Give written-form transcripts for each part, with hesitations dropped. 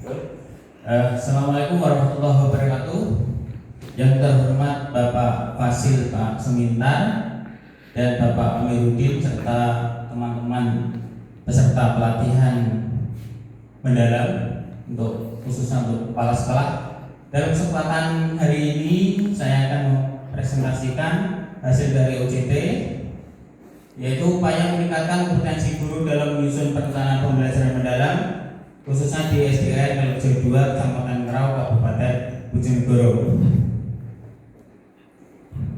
Assalamualaikum warahmatullahi wabarakatuh. Yang terhormat Bapak Fasil Pak Semintar dan Bapak Amiruddin serta teman-teman peserta pelatihan mendalam khususnya untuk kepala sekolah. Dalam kesempatan hari ini saya akan mempresentasikan hasil dari OJT, yaitu upaya meningkatkan kompetensi guru dalam menyusun perencanaan pembelajaran mendalam khususnya di SDN Meljo 2 Kecamatan Ngerau Kabupaten Bojonegoro.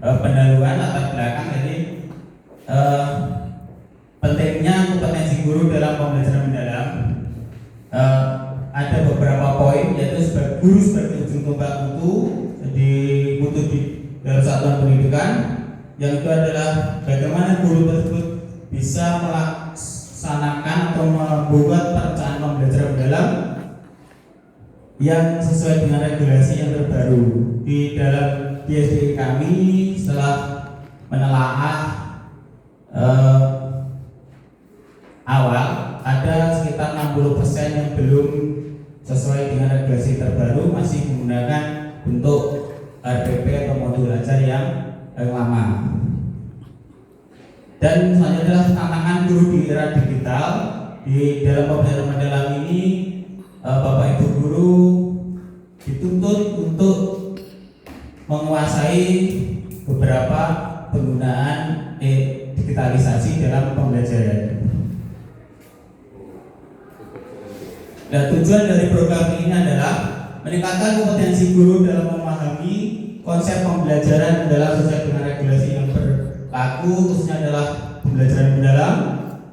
Pendahuluan latar belakang, jadi pentingnya kompetensi guru dalam pembelajaran mendalam. Ada beberapa poin, yaitu sebagai guru sebagai ujung tombak mutu di dalam satuan pendidikan. Yang itu adalah bagaimana guru tersebut bisa melaksanakan atau membuat perencanaan pembelajaran mendalam yang sesuai dengan regulasi yang terbaru. Di dalam DSD kami setelah menelaah awal, ada sekitar 60% yang belum sesuai dengan regulasi terbaru, masih menggunakan bentuk RPP atau modul ajar yang lama. Dan selanjutnya adalah tantangan guru di era digital. Di dalam pembelajaran mendalam ini, Bapak Ibu guru dituntut untuk menguasai beberapa penggunaan digitalisasi dalam pembelajaran. Dan tujuan dari program ini adalah meningkatkan kompetensi guru dalam memahami konsep pembelajaran mendalam sesuai dengan regulasi yang berlaku, khususnya adalah pembelajaran mendalam,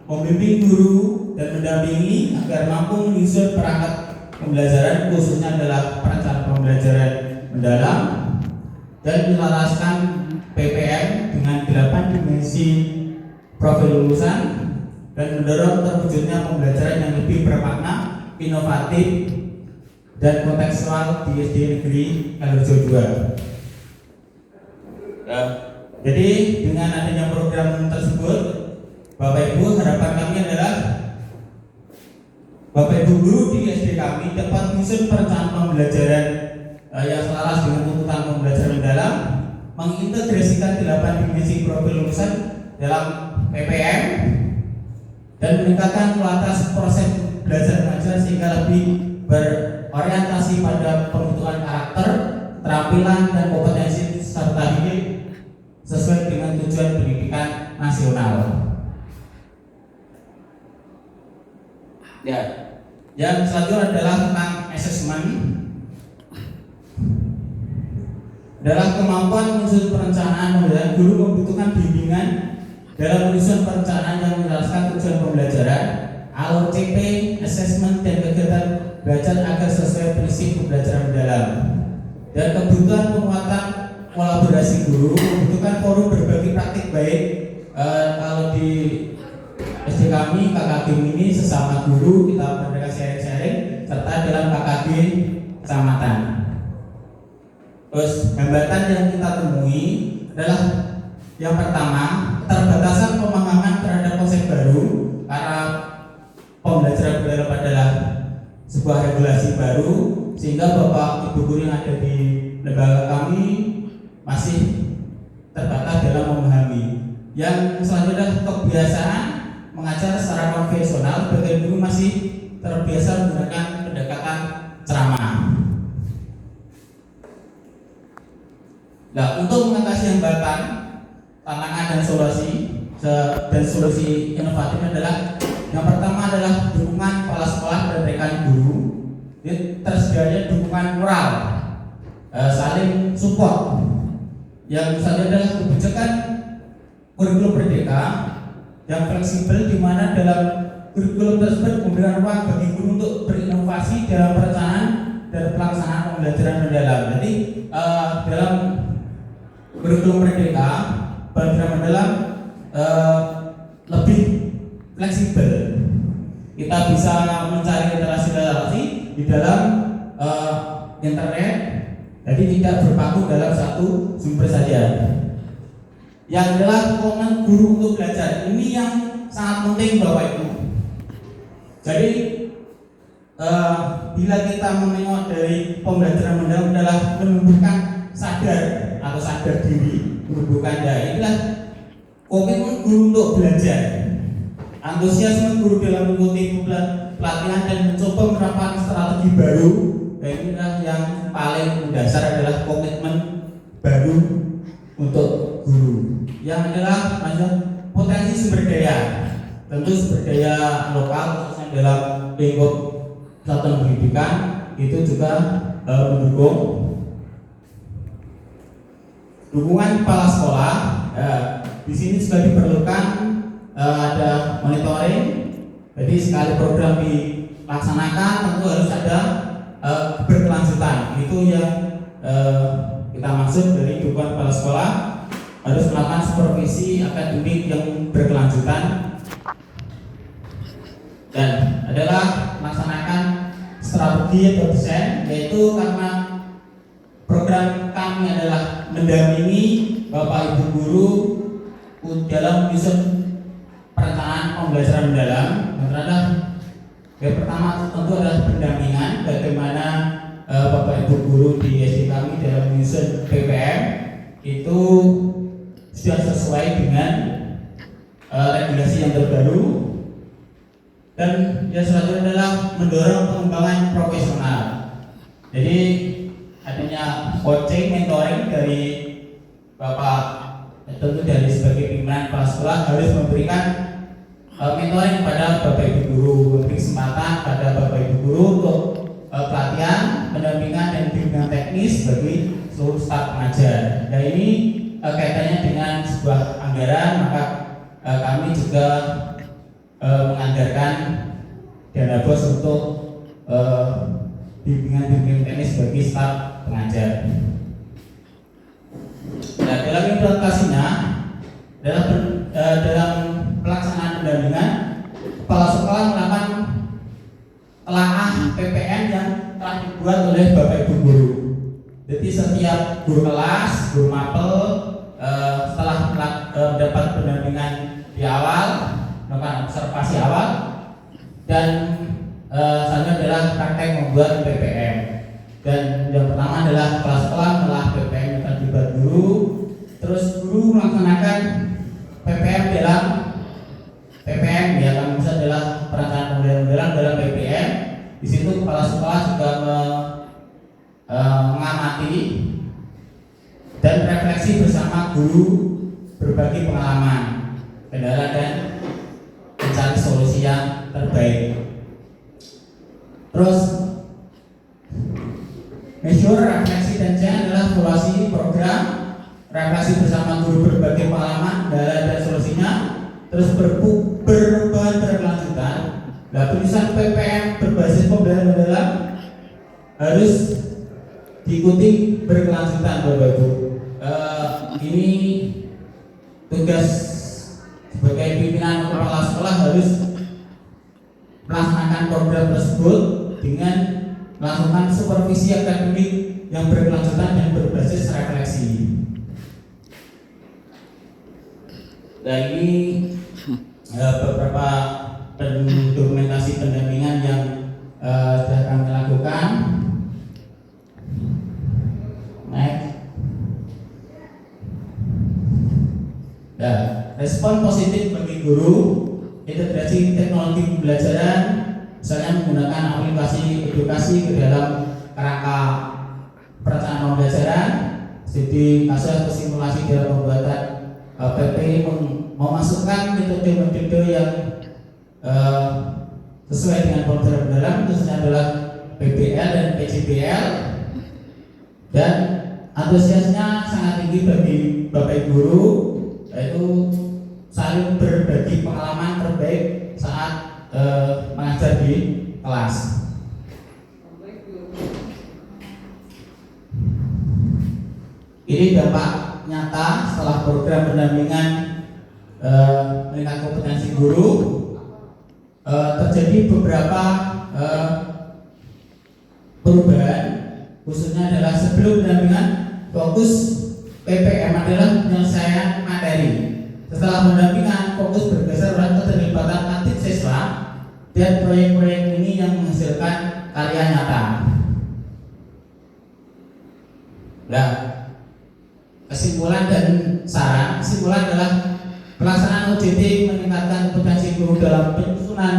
membimbing guru dan mendampingi agar mampu menyusun perangkat pembelajaran khususnya adalah perencanaan pembelajaran mendalam, dan menyelaraskan PPM dengan 8 dimensi profil lulusan dan mendorong terwujudnya pembelajaran yang lebih bermakna, inovatif dan kontekstual di SD Negeri Meljo 2. Jadi dengan adanya program tersebut, Bapak Ibu, harapan kami adalah Bapak Ibu guru di SD kami dapat menyusun perencanaan pembelajaran yang selaras dengan tuntutan pembelajaran mendalam, mengintegrasikan 8 dimensi profil lulusan dalam PPM, dan meningkatkan kualitas proses belajar mengajar sehingga lebih berorientasi pada pembentukan karakter, keterampilan dan kompetensi serta hidup sesuai dengan tujuan pendidikan nasional. Ya, yang selanjutnya adalah tentang asesmen. Dalam kemampuan menyusun perencanaan pembelajaran, guru membutuhkan bimbingan dalam menyusun perencanaan yang menjelaskan tujuan pembelajaran, alur CP, asesmen dan kegiatan belajar agar sesuai prinsip pembelajaran mendalam. Dan kebutuhan penguatan kolaborasi guru membutuhkan forum berbagi praktik baik. Kalau di SD kami KKG ini sesama guru kita mereka sharing-sharing serta dalam KKG kecamatan. Terus hambatan yang kita temui adalah yang pertama, keterbatasan pemahaman terhadap konsep baru karena pembelajaran mendalam adalah sebuah regulasi baru, sehingga Bapak Ibu guru yang ada di lembaga kami masih terbatas dalam memahami. Yang selanjutnya kebiasaan mengajar secara konvensional, bagian guru masih terbiasa menggunakan pendekatan ceramah. Nah, untuk mengatasi hambatan, tantangan dan solusi inovatif adalah yang pertama adalah dukungan kepala sekolah dan rekan guru. Tersedianya dukungan moral, saling support. Yang selanjutnya adalah kebijakan kurikulum merdeka yang fleksibel, di mana dalam kurikulum tersebut memberikan ruang bagi guru untuk berinovasi dalam perencanaan dan pelaksanaan pembelajaran mendalam. Jadi dalam kurikulum merdeka, pembelajaran mendalam lebih fleksibel. Kita bisa mencari literasi di dalam internet, jadi tidak berpaku dalam satu sumber saja. Yang adalah komitmen guru untuk belajar, ini yang sangat penting Bapak Ibu. Jadi bila kita menengok dari pembelajaran mendalam adalah menumbuhkan sadar atau sadar diri, menumbuhkan inilah komitmen guru untuk belajar, antusiasme guru dalam mengikuti pelatihan dan mencoba menerapkan strategi baru. Dan inilah yang paling mendasar adalah komitmen baru untuk guru, yang adalah potensi sumber daya. Tentu sumber daya lokal khususnya dalam lingkup satuan pendidikan itu juga mendukung dukungan kepala sekolah. Di sini juga diperlukan ada monitoring. Jadi sekali program dilaksanakan tentu harus ada berkelanjutan. Itu yang kita maksud dari dukungan kepala sekolah, harus melakukan supervisi akademik yang berkelanjutan. Dan adalah melaksanakan strategi atau desain, yaitu karena program kami adalah mendampingi Bapak Ibu guru dalam menyusun perencanaan pembelajaran mendalam. Yang pertama tentu adalah pendampingan, bagaimana Bapak Ibu guru di SD kami dalam menyusun PPM itu sudah sesuai dengan regulasi yang terbaru. Dan yang selanjutnya adalah mendorong pengembangan profesional. Jadi adanya coaching, mentoring dari Bapak, tentu dari sebagai pimpinan kepala sekolah harus memberikan mentoring kepada Bapak Ibu guru, memberi kesempatan pada Bapak Ibu guru untuk pelatihan, pendampingan dan bimbingan teknis bagi seluruh staf pengajar. Dan ini kaitannya dengan sebuah anggaran, maka kami juga menganggarkan dana bos untuk bimbingan teknis bagi staf pengajar. Nah, dalam implementasinya, dalam pelaksanaan pendampingan, kepala sekolah melakukan telaah PPM yang telah dibuat oleh Bapak Ibu guru. Jadi setiap guru kelas, guru mapel setelah mendapat pendampingan di awal, melakukan observasi awal, dan selanjutnya adalah praktek membuat PPM. Dan yang pertama adalah kepala sekolah melah PPM yang akan dibuat guru, terus guru melaksanakan PPM dalam PPM ya, kami bisa adalah perencanaan pembelajaran dalam PPM. Di situ kepala sekolah juga mengamati dan refleksi bersama guru, berbagi pengalaman, kendala dan mencari solusi yang terbaik. Terus measure, refleksi dan challenge adalah evaluasi program, refleksi bersama guru, berbagi pengalaman, kendala dan solusinya. Terus perubahan berkelanjutan. Nah, tulisan PPM berbasis pembelajaran mendalam harus diikuti berkelanjutan, Bapak Ibu. Ini tugas sebagai pimpinan kepala sekolah harus melaksanakan program tersebut dengan melakukan supervisi akademik yang berkelanjutan dan berbasis refleksi. Nah, ini beberapa dokumentasi pendampingan yang sudah kami lakukan. Next. Nah, respon positif bagi guru, integrasi teknologi pembelajaran, misalnya menggunakan aplikasi edukasi ke dalam kerangka perencanaan pembelajaran, studi kasus atau simulasi dalam pembuatan PP, memasukkan metode-metode yang sesuai dengan pembelajaran mendalam, khususnya adalah PBL dan PJBL, dan antusiasnya sangat tinggi bagi Bapak Ibu guru, yaitu saling berbagi pengalaman terbaik saat mengajar di kelas. Ini dampak nyata setelah program pendampingan meningkatkan kompetensi guru. Terjadi beberapa perubahan, khususnya adalah sebelum pendampingan fokus PPM adalah penyelesaian materi. Setelah pendampingan fokus bergeser pada keterlibatan aktif siswa dan proyek-proyek ini yang menghasilkan karya nyata. Nah, kesimpulan dan saran. Kesimpulan adalah pelaksanaan OJT meningkatkan kompetensi guru dalam penyusunan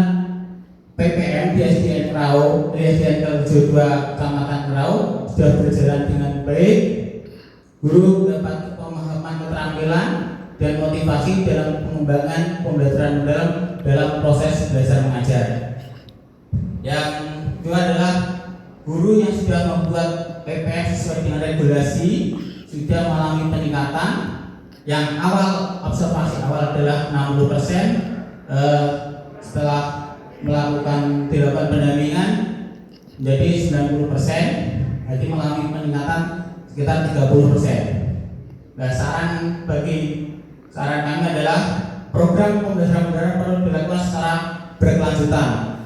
PPM di SDN Ngerau, SDN Kalijodo 2 Kecamatan Ngerau sudah berjalan dengan baik. Guru mendapat pemahaman keterampilan dan motivasi dalam pengembangan pembelajaran dalam proses belajar mengajar. Yang kedua adalah guru yang sudah membuat PPM sesuai dengan regulasi sudah mengalami peningkatan. Yang awal observasi awal adalah 60%, setelah melakukan dilakukan pendampingan menjadi 90%, jadi mengalami peningkatan sekitar 30%. Nah, saran kami adalah program pembelajaran mendalam perlu dilakukan secara berkelanjutan.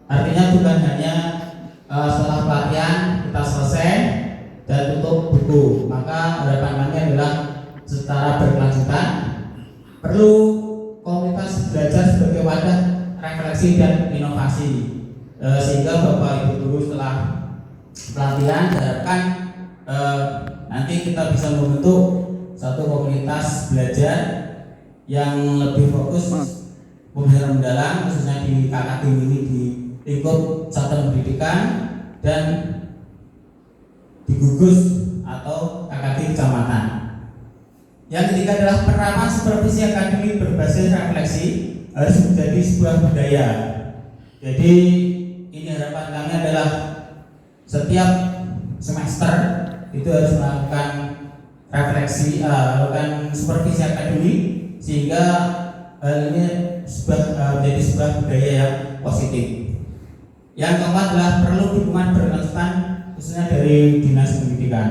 Artinya bukan hanya setelah pelatihan kita selesai dan tutup buku, maka harapan kami adalah secara berkelanjutan. Perlu komunitas belajar sebagai wadah refleksi dan inovasi, sehingga Bapak Ibu guru setelah pelatihan diharapkan nanti kita bisa membentuk satu komunitas belajar yang lebih fokus pembelajaran mendalam, khususnya di KKD ini di lingkup satuan pendidikan dan di gugus atau KKD kecamatan. Yang ketiga adalah penerapan supervisi akademik berbasis refleksi harus menjadi sebuah budaya. Jadi ini harapan kami adalah setiap semester itu harus melakukan refleksi, melakukan supervisi akademik sehingga hal ini menjadi sebuah budaya yang positif. Yang keempat adalah perlu dukungan berkelanjutan khususnya dari Dinas Pendidikan.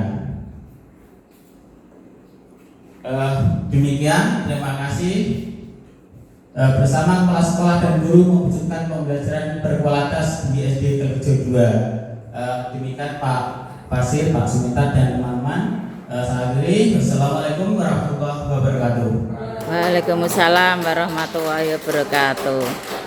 Demikian, terima kasih. Bersama kepala sekolah dan guru mewujudkan pembelajaran berkualitas di SD Kalijodo 2. Demikian Pak Basir, Pak Suminta dan teman-teman. Saya akhiri. Wassalamualaikum warahmatullahi wabarakatuh. Waalaikumsalam warahmatullahi wabarakatuh.